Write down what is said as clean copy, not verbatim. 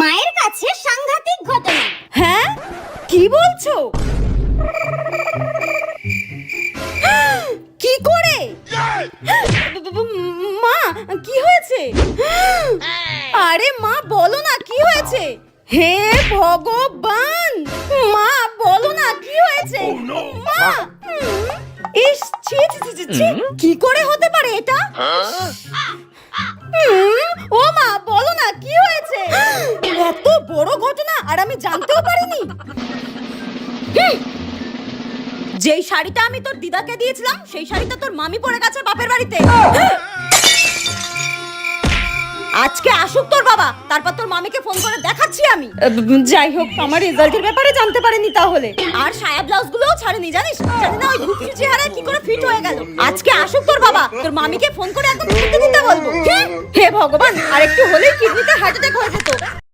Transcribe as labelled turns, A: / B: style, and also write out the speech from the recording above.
A: মায়ের কাছে সাংঘাতিক ঘটনা।
B: হ্যাঁ, কি বলছো? কি করে? মা, কি হয়েছে? আরে মা, বলো না কি হয়েছে? হে ভগবান, মা বলো না কি হয়েছে? মা, ইস, ছি ছি ছি ছি, কি করে হতে পারে এটা? ও মা, বলো না কি হয়েছে? এত বড় ঘটনা আর আমি জানতেও পারিনি। যেই শাড়িটা আমি তোর দিদাকে দিয়েছিলাম সেই শাড়িটা তোর মামি পরে গেছে বাপের বাড়িতে। আজকে আসুক তোর বাবা, তারপর তোর মামিকে ফোন করে দেখাচ্ছি আমি। যাই হোক, আমার রেজাল্টের ব্যাপারে জানতে পারেনি তাহলে। আর সায়া ব্লাউজ গুলোও ছাড়েনি, জানিস? জানি না ওই ঘুপি চেহারায় কি করে ফিট হয়ে গেল। আজকে আসুক তোর বাবা, তোর মামিকে ফোন করে একদম ছুটি দিতে বলবো। হে ভগবান, আর একটু হলেই কিডনিতে হার্ট অ্যাটাক হয়ে যেত।